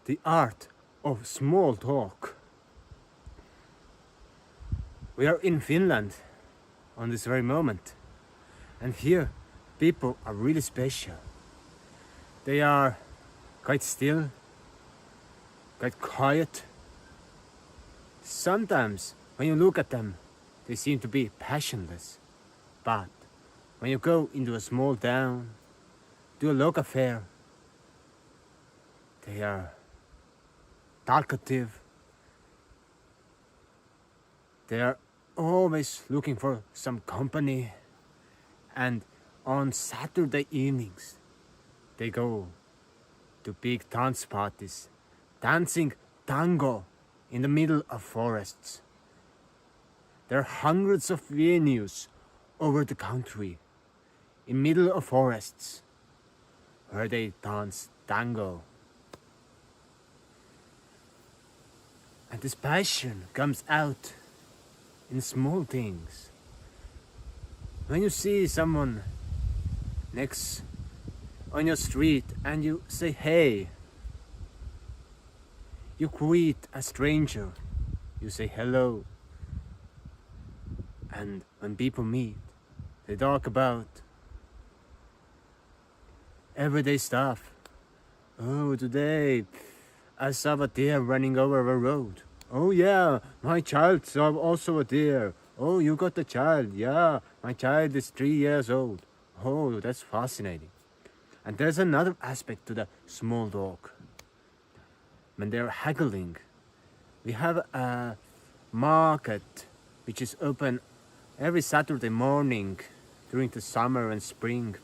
the art of small talk. We are in Finland on this very moment, and here people are really special. They are quite still, quite quiet. Sometimes when you look at them, they seem to be passionless. But when you go into a small town, to a local fair, they are talkative. They are always looking for some company. And on Saturday evenings, they go to big dance parties, dancing tango in the middle of forests. There are hundreds of venues over the country, in middle of forests, where they dance tango. And this passion comes out in small things. When you see someone next on your street and you say hey, you greet a stranger, you say hello. And when people meet, they talk about everyday stuff. Oh, today I saw a deer running over a road. Oh yeah, my child saw also a deer. Oh, you got a child. Yeah, my child is 3 years old. Oh, that's fascinating. And there's another aspect to the small talk. When they're haggling, we have a market which is open every Saturday morning during the summer and spring.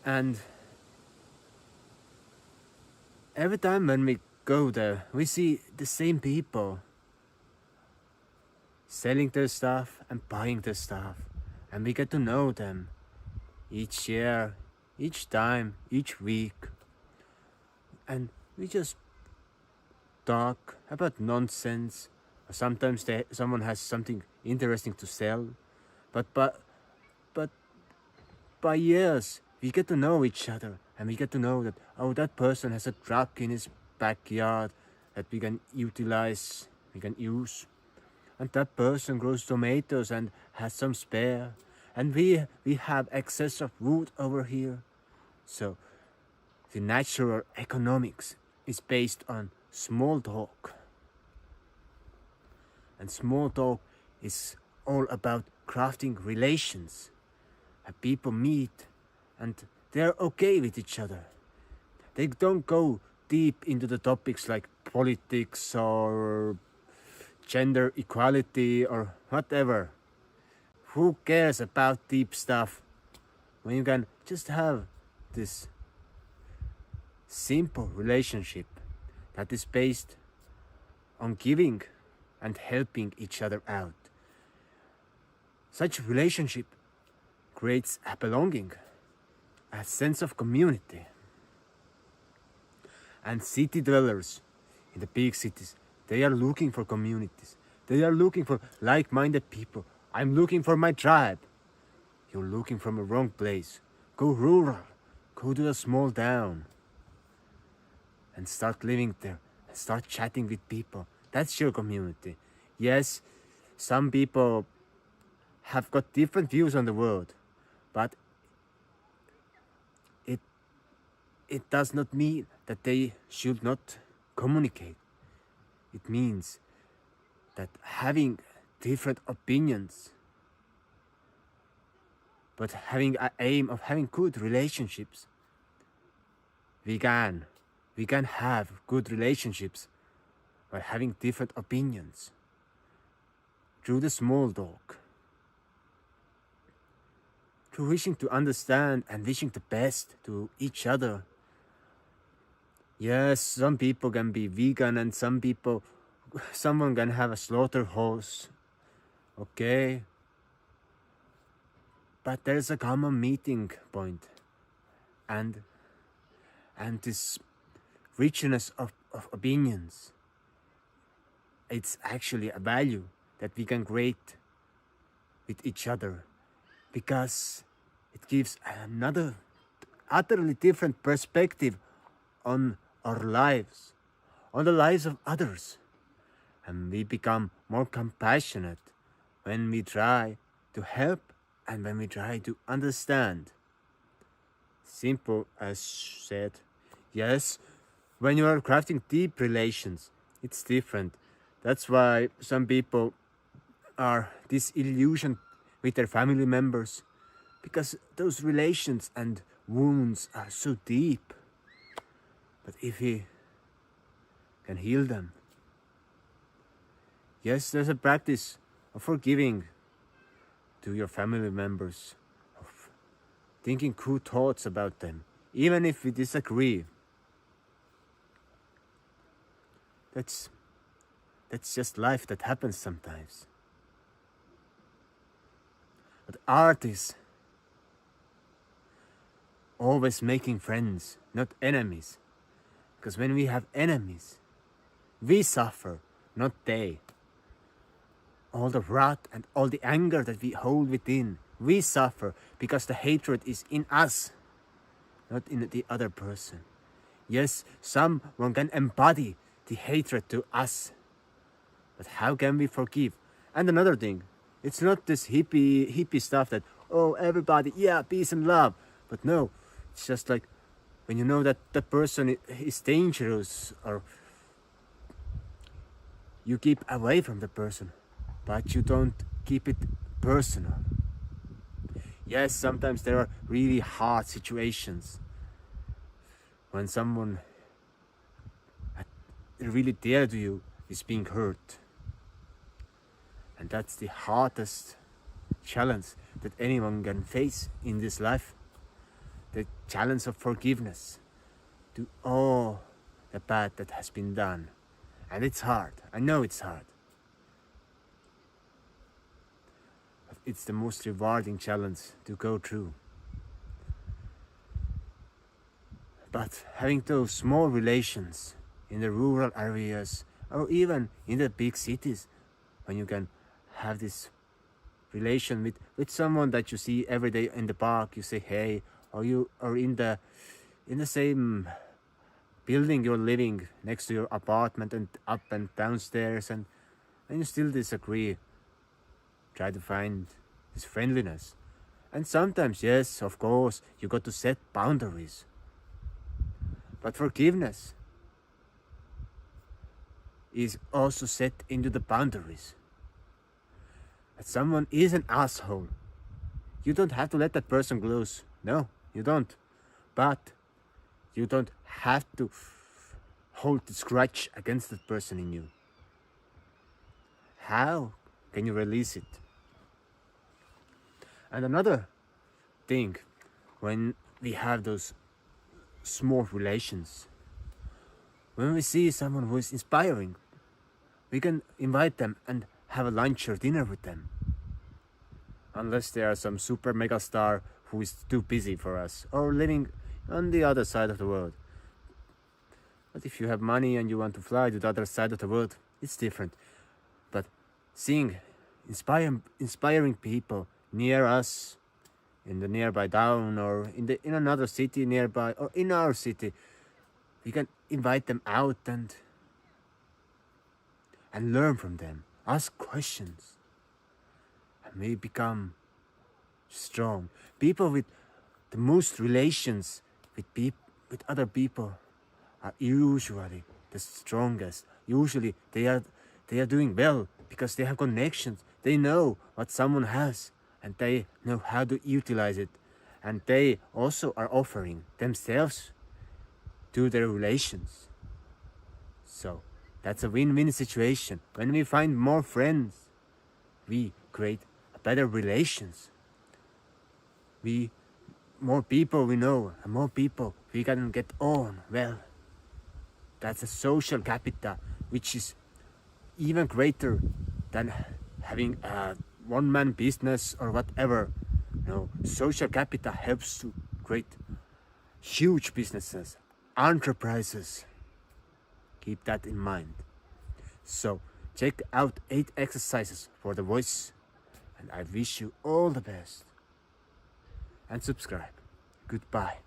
And every time when we go there, we see the same people selling their stuff and buying their stuff. And we get to know them each year, each time, each week. And we just talk about nonsense. Sometimes someone has something interesting to sell. But by years, we get to know each other. And we get to know that, oh, that person has a truck in his backyard that we can utilize, we can use. And that person grows tomatoes and has some spare. And we have excess of wood over here. So the natural economics is based on small talk. And small talk is all about crafting relations. And people meet and they're okay with each other. They don't go deep into the topics like politics or gender equality or whatever. Who cares about deep stuff when you can just have this simple relationship that is based on giving and helping each other out? Such relationship creates a belonging, a sense of community. And city dwellers in the big cities, they are looking for communities. They are looking for like-minded people. I'm looking for my tribe. You're looking from a wrong place. Go rural. Go to a small town. And start living there. And start chatting with people. That's your community. Yes, some people have got different views on the world. But it does not mean that they should not communicate. It means that having different opinions, but having an aim of having good relationships, we can have good relationships by having different opinions through the small talk, through wishing to understand and wishing the best to each other. Yes, some people can be vegan and someone can have a slaughterhouse. Okay. But there's a common meeting point. And this richness of opinions, it's actually a value that we can create with each other, because it gives another utterly different perspective on our lives, on the lives of others, and we become more compassionate when we try to help and when we try to understand. Simple as said. Yes, when you are crafting deep relations, it's different. That's why some people are disillusioned with their family members, because those relations and wounds are so deep. But if we can heal them, yes, there's a practice of forgiving to your family members, of thinking good thoughts about them, even if we disagree. That's just life that happens sometimes. But art is always making friends, not enemies. Because when we have enemies, we suffer, not they. All the wrath and all the anger that we hold within, we suffer because the hatred is in us, not in the other person. Yes, someone can embody the hatred to us, but how can we forgive? And another thing, it's not this hippie stuff that, oh, everybody, yeah, peace and love. But no, it's just like when you know that the person is dangerous, or you keep away from the person, but you don't keep it personal. Yes, sometimes there are really hard situations when someone really dear to you is being hurt. And that's the hardest challenge that anyone can face in this life. The challenge of forgiveness to all the bad that has been done. And it's hard. I know it's hard. But it's the most rewarding challenge to go through. But having those small relations in the rural areas, or even in the big cities, when you can have this relation with someone that you see every day in the park, you say hey, or you are in the same building you're living next to your apartment, and up and downstairs, and you still disagree. Try to find this friendliness. And sometimes, yes, of course, you got to set boundaries. But forgiveness is also set into the boundaries. That someone is an asshole, you don't have to let that person close. No, you don't. But you don't have to hold this grudge against that person in you. How can you release it? And another thing, when we have those small relations, when we see someone who is inspiring, we can invite them and have a lunch or dinner with them. Unless they are some super mega star who is too busy for us, or living on the other side of the world. But if you have money and you want to fly to the other side of the world, it's different. But seeing inspiring people near us, in the nearby town, or in another city nearby, or in our city, we can invite them out and learn from them, ask questions, and we become strong. People with the most relations with other people are usually the strongest. Usually they are doing well because they have connections. They know what someone has, and they know how to utilize it, and they also are offering themselves to their relations. So that's a win-win situation. When we find more friends, we create better relations. More people we know, and more people we can get on well. That's a social capital, which is even greater than having a one-man business or whatever. No, social capital helps to create huge businesses, enterprises. Keep that in mind. So check out 8 exercises for the voice, and I wish you all the best. And subscribe. Goodbye.